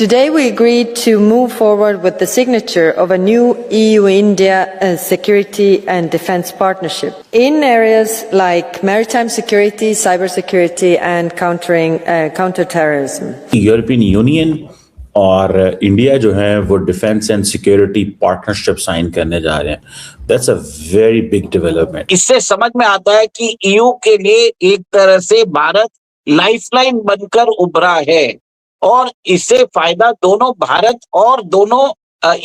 Today we agreed to move forward with the signature of a new EU-India security and defence partnership in areas like maritime security, cybersecurity and counter-terrorism. European Union और India जो है वो defence and security partnership sign करने जा रहे हैं. That's a very big development. इससे समझ में आता है कि ईयू के लिए एक तरह से भारत लाइफलाइन बनकर उभरा है और इससे फायदा दोनों भारत और दोनों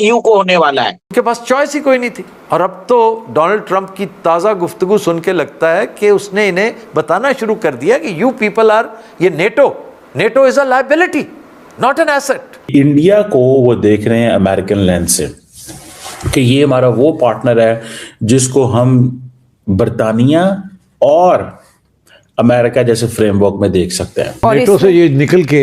ईयू को होने वाला है. उनके पास चॉइस ही कोई नहीं थी. और अब तो डोनाल्ड ट्रंप की ताजा गुफ्तगू सुन के लगता है कि उसने इन्हें बताना शुरू कर दिया कि यू पीपल आर, ये NATO is a liability not an asset. India को वो देख रहे हैं अमेरिकन लेंस से कि ये हमारा वो पार्टनर है जिसको हम बर्तानिया और अमेरिका जैसे फ्रेमवर्क में देख सकते हैं. नेटो से ये निकल के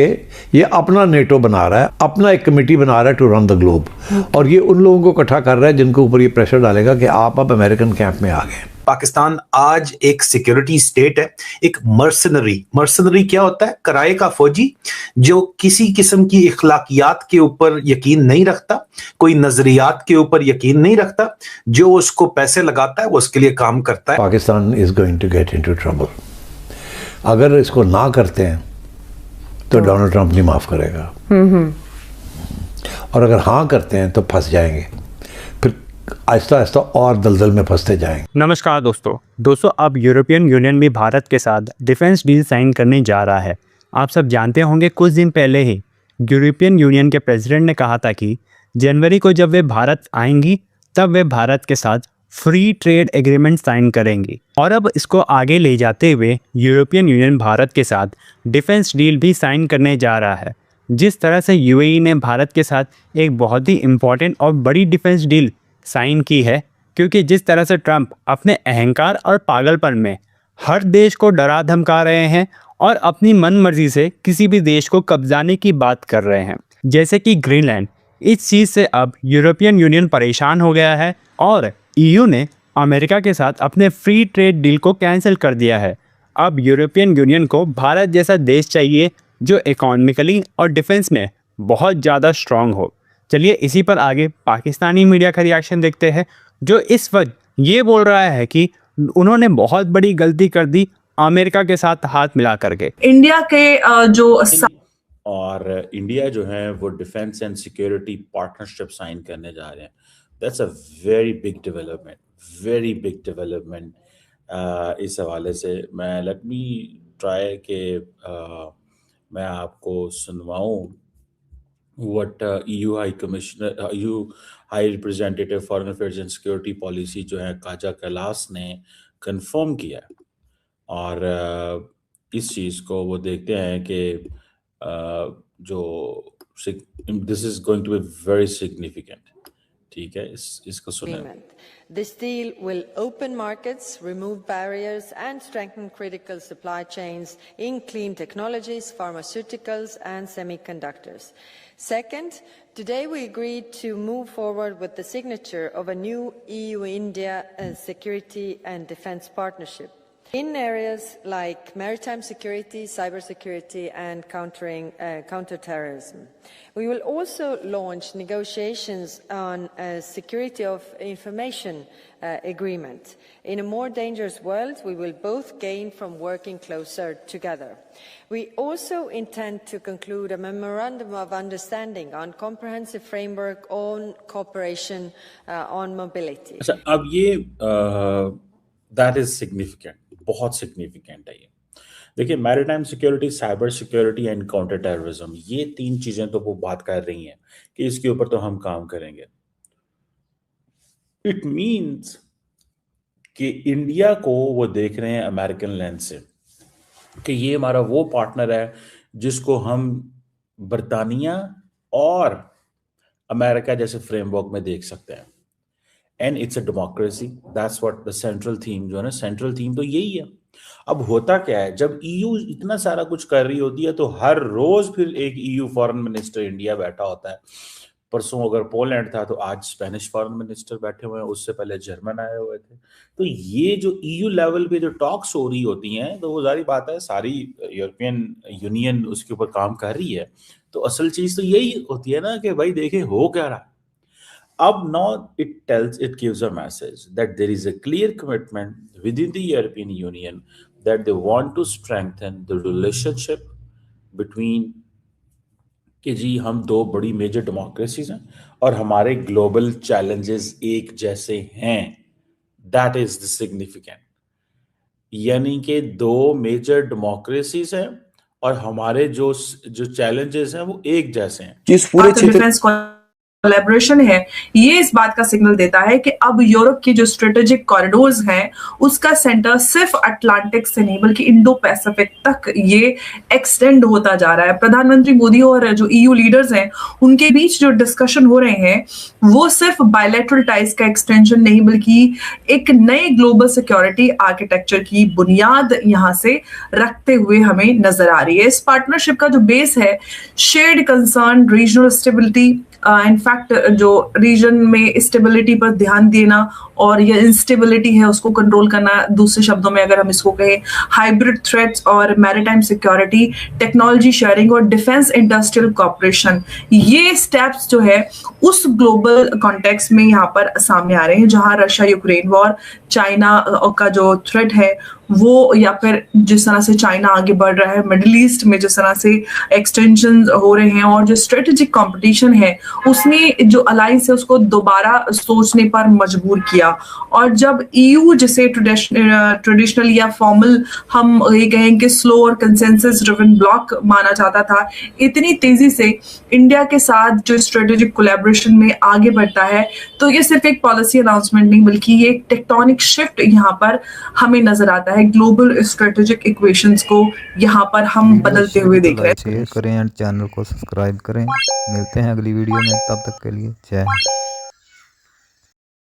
ये अपना नेटो बना रहा है, अपना एक कमेटी बना रहा है टू रन द ग्लोब. और ये उन लोगों को इकट्ठा कर रहा है जिनके ऊपर ये प्रेशर डालेगा कि आप अब अमेरिकन कैंप में आ गए. पाकिस्तान आज एक सिक्योरिटी स्टेट है, एक मर्सनरी क्या होता है? किराए का फौजी जो किसी किस्म की इखलाकियात के ऊपर यकीन नहीं रखता, कोई नजरियात के ऊपर यकीन नहीं रखता, जो उसको पैसे लगाता है वो उसके लिए काम करता है. Pakistan is going to get into trouble. अगर इसको ना करते हैं तो डोनाल्ड ट्रंप नहीं माफ करेगा. और अगर हाँ करते हैं तो फंस जाएंगे, फिर आहिस्ता आहिस्ता और दलदल में फंसते जाएंगे. नमस्कार दोस्तों अब यूरोपियन यूनियन भी भारत के साथ डिफेंस डील साइन करने जा रहा है. आप सब जानते होंगे कुछ दिन पहले ही यूरोपियन यूनियन के प्रेसिडेंट ने कहा था कि जनवरी को जब वे भारत आएंगी तब वे भारत के साथ फ्री ट्रेड एग्रीमेंट साइन करेंगी. और अब इसको आगे ले जाते हुए यूरोपियन यूनियन भारत के साथ डिफेंस डील भी साइन करने जा रहा है. जिस तरह से यूएई ने भारत के साथ एक बहुत ही इम्पॉर्टेंट और बड़ी डिफेंस डील साइन की है, क्योंकि जिस तरह से ट्रंप अपने अहंकार और पागलपन में हर देश को डरा धमका रहे हैं और अपनी मनमर्जी से किसी भी देश को कब्जाने की बात कर रहे हैं, जैसे कि ग्रीनलैंड. इस चीज़ से अब यूरोपियन यूनियन परेशान हो गया है और ईयू ने अमेरिका के साथ अपने फ्री ट्रेड डील को कैंसिल कर दिया है. अब यूरोपियन यूनियन को भारत जैसा देश चाहिए जो इकोनॉमिकली और डिफेंस में बहुत ज़्यादा स्ट्रांग हो. चलिए इसी पर आगे पाकिस्तानी मीडिया का रिएक्शन देखते हैं, जो इस वक्त ये बोल रहा है कि उन्होंने बहुत बड़ी गलती कर दी अमेरिका के साथ हाथ मिला करके. इंडिया के जो और इंडिया जो है वो defence and security partnership sign करने जा रहे हैं. That's a very big development. इस हवाले से मैं लेट मी ट्राई कि मैं आपको सुनवाऊं what EU high commissioner, EU high representative foreign affairs and security policy जो है काजा कैलाश ने कंफर्म किया है. और इस चीज़ को वो देखते हैं कि जो this is going to be very significant. ठीक है, इसको सुनें. This deal will open markets, remove barriers and strengthen critical supply chains in clean technologies, pharmaceuticals and semiconductors. Second, today we agreed to move forward with the signature of a new EU-India security and defence partnership in areas like maritime security, cybersecurity and counter-terrorism. We will also launch negotiations on a security of information agreement. In a more dangerous world, we will both gain from working closer together. We also intend to conclude a memorandum of understanding on comprehensive framework on cooperation on mobility. अच्छा, अब ये that is significant, बहुत significant है ये. देखिए, maritime security, cyber security and counter terrorism, ये तीन चीजें तो वो बात कर रही हैं कि इसके ऊपर तो हम काम करेंगे. इट मींस कि इंडिया को वो देख रहे हैं अमेरिकन लेंस से कि ये हमारा वो पार्टनर है जिसको हम बर्तानिया और अमेरिका जैसे फ्रेमवर्क में देख सकते हैं. And it's a democracy. That's what the central theme जो है ना, सेंट्रल थीम तो यही है. अब होता क्या है, जब ईयू इतना सारा कुछ कर रही होती है तो हर रोज फिर एक ईयू फॉरेन मिनिस्टर इंडिया बैठा होता है परसों अगर पोलैंड था तो आज स्पेनिश फॉरेन मिनिस्टर बैठे हुए हैं, उससे पहले जर्मन आए हुए थे। तो ये जो ईयू लेवल पे जो टॉक्स हो रही होती हैं, तो वो जारी बात है सारी यूरोपियन यूनियन उसके ऊपर काम कर रही है। तो असल चीज तो यही होती है ना कि भाई देखें हो क्या रहा है। अब now it gives a message that there is a clear commitment within the European Union that they want to strengthen the relationship between कि जी हम दो बड़ी मेजर डेमोक्रेसीज हैं और हमारे ग्लोबल चैलेंजेस एक जैसे हैं। दैट इज द सिग्निफिकेंट, यानी कि दो मेजर डेमोक्रेसीज हैं और हमारे जो चैलेंजेस हैं वो एक जैसे हैं। जिस पूरे डिफेंस कोलैबोरेशन है, ये इस बात का सिग्नल देता है कि अब यूरोप की जो स्ट्रेटेजिक कॉरिडोर्स हैं उसका सेंटर सिर्फ अटलांटिक से नहीं बल्कि इंडो पैसिफिक तक ये एक्सटेंड होता जा रहा है। प्रधानमंत्री मोदी और जो ईयू लीडर्स हैं उनके बीच जो डिस्कशन हो रहे हैं वो सिर्फ बायलैटरल टाइज का एक्सटेंशन नहीं बल्कि एक नए ग्लोबल सिक्योरिटी आर्किटेक्चर की बुनियाद यहाँ से रखते हुए हमें नजर आ रही है। इस पार्टनरशिप का जो बेस है shared concern, regional stability, in fact जो रीजन में स्टेबिलिटी पर ध्यान देना और ये इंस्टेबिलिटी है उसको कंट्रोल करना, दूसरे शब्दों में अगर हम इसको कहें हाइब्रिड थ्रेट्स और मैरीटाइम सिक्योरिटी, टेक्नोलॉजी शेयरिंग और डिफेंस इंडस्ट्रियल कॉर्पोरेशन, ये स्टेप्स जो है उस ग्लोबल कॉन्टेक्स्ट में यहाँ पर सामने आ रहे हैं जहां रशिया यूक्रेन वॉर, चाइना का जो थ्रेट है वो, या फिर जिस तरह से चाइना आगे बढ़ रहा है मिडिल ईस्ट में, जिस तरह से एक्सटेंशन हो रहे हैं और जो स्ट्रेटेजिक कंपटीशन है उसने जो अलायंस है उसको दोबारा सोचने पर मजबूर किया। और जब ईयू जिसे ट्रेडिशनल या फॉर्मल हम ये कहें कि स्लो और कंसेंसस ड्रिवन ब्लॉक माना जाता था, इतनी तेजी से इंडिया के साथ जो स्ट्रेटेजिक कोलैबोरेशन में आगे बढ़ता है तो ये सिर्फ एक पॉलिसी अनाउंसमेंट नहीं बल्कि ये एक टेक्टोनिक शिफ्ट यहाँ पर हमें नजर आता है। ग्लोबल स्ट्रेटेजिक इक्वेशंस को यहाँ पर हम बदलते हुए देख रहे हैं। शेयर करें एंड चैनल को सब्सक्राइब करें। मिलते हैं अगली वीडियो में, तब तक के लिए जय हिंद।